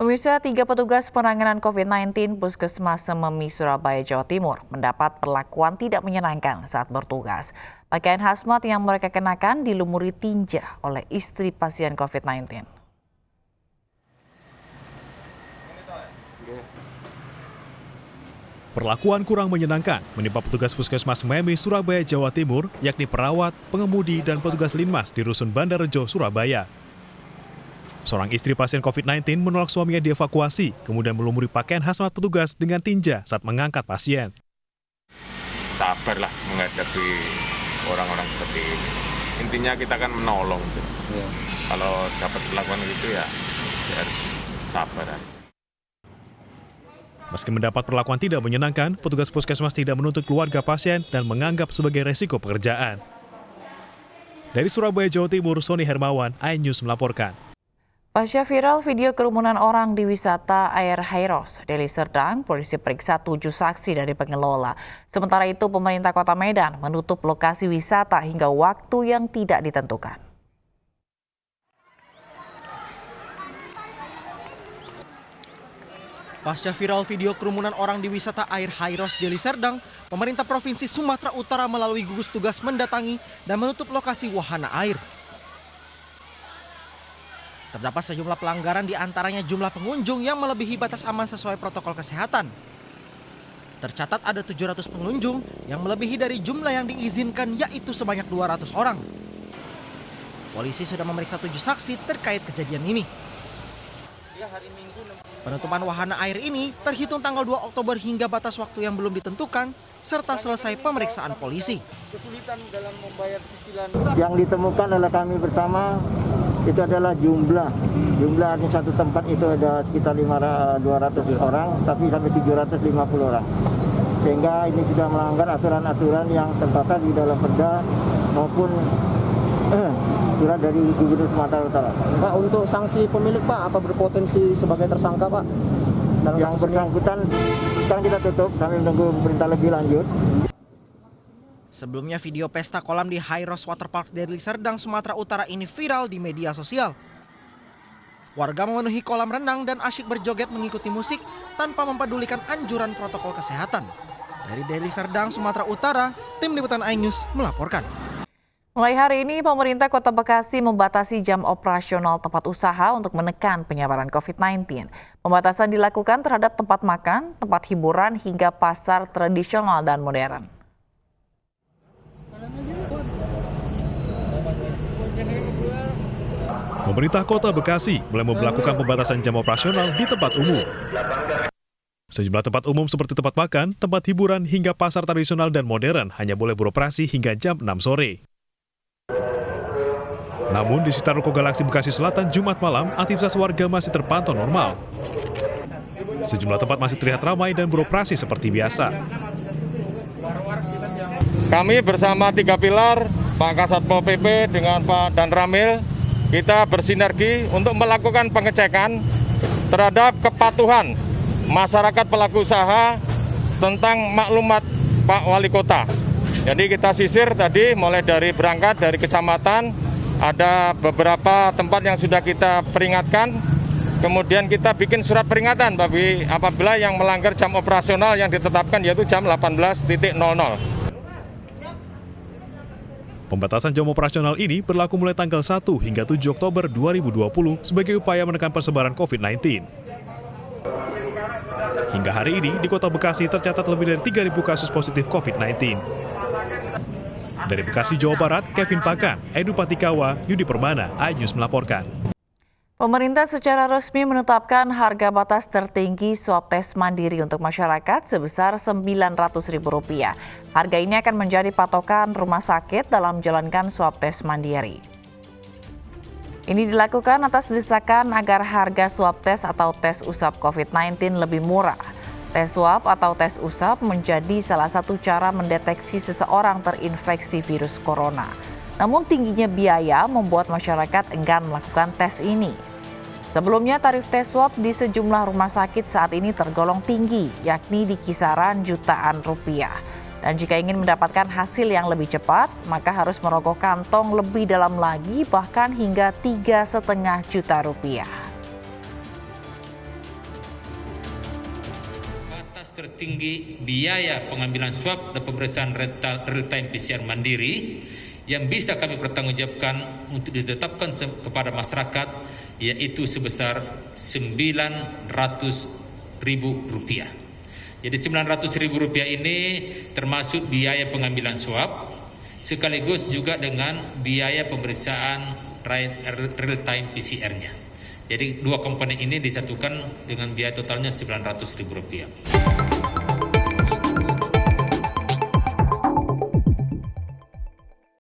Pemirsa, 3 petugas penanganan COVID-19 Puskesmas Sememi, Surabaya, Jawa Timur mendapat perlakuan tidak menyenangkan saat bertugas. Pakaian hazmat yang mereka kenakan dilumuri tinja oleh istri pasien COVID-19. Perlakuan kurang menyenangkan menimpa petugas Puskesmas Sememi, Surabaya, Jawa Timur, yakni perawat, pengemudi, dan petugas Linmas di Rusun Bandarjo, Surabaya. Seorang istri pasien COVID-19 menolak suaminya dievakuasi, kemudian melumuri pakaian hazmat petugas dengan tinja saat mengangkat pasien. Sabarlah menghadapi orang-orang seperti ini. Intinya kita kan menolong. Ya. Kalau dapat perlakuan gitu ya harus sabar aja. Meski mendapat perlakuan tidak menyenangkan, petugas puskesmas tidak menuntut keluarga pasien dan menganggap sebagai resiko pekerjaan. Dari Surabaya, Jawa Timur, Sony Hermawan, iNews melaporkan. Pasca viral video kerumunan orang di wisata Air Hairos, Deli Serdang, polisi periksa 7 saksi dari pengelola. Sementara itu, pemerintah Kota Medan menutup lokasi wisata hingga waktu yang tidak ditentukan. Pasca viral video kerumunan orang di wisata Air Hairos Deli Serdang, pemerintah Provinsi Sumatera Utara melalui gugus tugas mendatangi dan menutup lokasi wahana air. Terdapat sejumlah pelanggaran, di antaranya jumlah pengunjung yang melebihi batas aman sesuai protokol kesehatan. Tercatat ada 700 pengunjung yang melebihi dari jumlah yang diizinkan, yaitu sebanyak 200 orang. Polisi sudah memeriksa 7 saksi terkait kejadian ini. Penutupan wahana air ini terhitung tanggal 2 Oktober hingga batas waktu yang belum ditentukan, serta selesai pemeriksaan polisi. Kesulitan dalam membayar cicilan. Yang ditemukan oleh kami bersama itu adalah jumlah di satu tempat itu ada sekitar 200 orang, tapi sampai 750 orang. Sehingga ini sudah melanggar aturan-aturan yang tertata di dalam Perda maupun surat dari Gubernur Sumatera Utara. Pak, untuk sanksi pemilik, Pak, apa berpotensi sebagai tersangka, Pak? Yang bersangkutan sekarang kita tutup sambil menunggu perintah lebih lanjut. Sebelumnya video pesta kolam di Hairos Waterpark Deli Serdang, Sumatera Utara ini viral di media sosial. Warga memenuhi kolam renang dan asyik berjoget mengikuti musik tanpa mempedulikan anjuran protokol kesehatan. Dari Deli Serdang, Sumatera Utara, tim liputan iNews melaporkan. Mulai hari ini, pemerintah Kota Bekasi membatasi jam operasional tempat usaha untuk menekan penyebaran COVID-19. Pembatasan dilakukan terhadap tempat makan, tempat hiburan, hingga pasar tradisional dan modern. Pemerintah Kota Bekasi mulai memberlakukan pembatasan jam operasional di tempat umum. Sejumlah tempat umum seperti tempat makan, tempat hiburan, hingga pasar tradisional dan modern hanya boleh beroperasi hingga jam 6 sore. Namun di sekitar Ruko Galaksi Bekasi Selatan Jumat malam, aktivitas warga masih terpantau normal. Sejumlah tempat masih terlihat ramai dan beroperasi seperti biasa. Kami bersama 3 pilar, Pak Kasatpol PP dengan Pak Dan Ramil, kita bersinergi untuk melakukan pengecekan terhadap kepatuhan masyarakat pelaku usaha tentang maklumat Pak Wali Kota. Jadi kita sisir tadi mulai dari berangkat dari kecamatan, ada beberapa tempat yang sudah kita peringatkan, kemudian kita bikin surat peringatan bagi apabila yang melanggar jam operasional yang ditetapkan yaitu jam 18.00. Pembatasan jam operasional ini berlaku mulai tanggal 1 hingga 7 Oktober 2020 sebagai upaya menekan persebaran COVID-19. Hingga hari ini, di Kota Bekasi tercatat lebih dari 3.000 kasus positif COVID-19. Dari Bekasi, Jawa Barat, Kevin Pakan, Edu Patikawa, Yudi Permana, iNews melaporkan. Pemerintah secara resmi menetapkan harga batas tertinggi swab tes mandiri untuk masyarakat sebesar Rp900.000. Harga ini akan menjadi patokan rumah sakit dalam menjalankan swab tes mandiri. Ini dilakukan atas desakan agar harga swab tes atau tes usap COVID-19 lebih murah. Tes swab atau tes usap menjadi salah satu cara mendeteksi seseorang terinfeksi virus corona. Namun tingginya biaya membuat masyarakat enggan melakukan tes ini. Sebelumnya tarif tes swab di sejumlah rumah sakit saat ini tergolong tinggi, yakni di kisaran jutaan rupiah. Dan jika ingin mendapatkan hasil yang lebih cepat, maka harus merogoh kantong lebih dalam lagi, bahkan hingga 3,5 juta rupiah. tertinggi biaya pengambilan swab dan pemeriksaan real-time PCR mandiri yang bisa kami pertanggungjawabkan untuk ditetapkan kepada masyarakat, yaitu sebesar Rp900.000. Jadi Rp900.000 ini termasuk biaya pengambilan swab, sekaligus juga dengan biaya pemeriksaan real-time PCR-nya. Jadi dua komponen ini disatukan dengan biaya totalnya Rp900.000.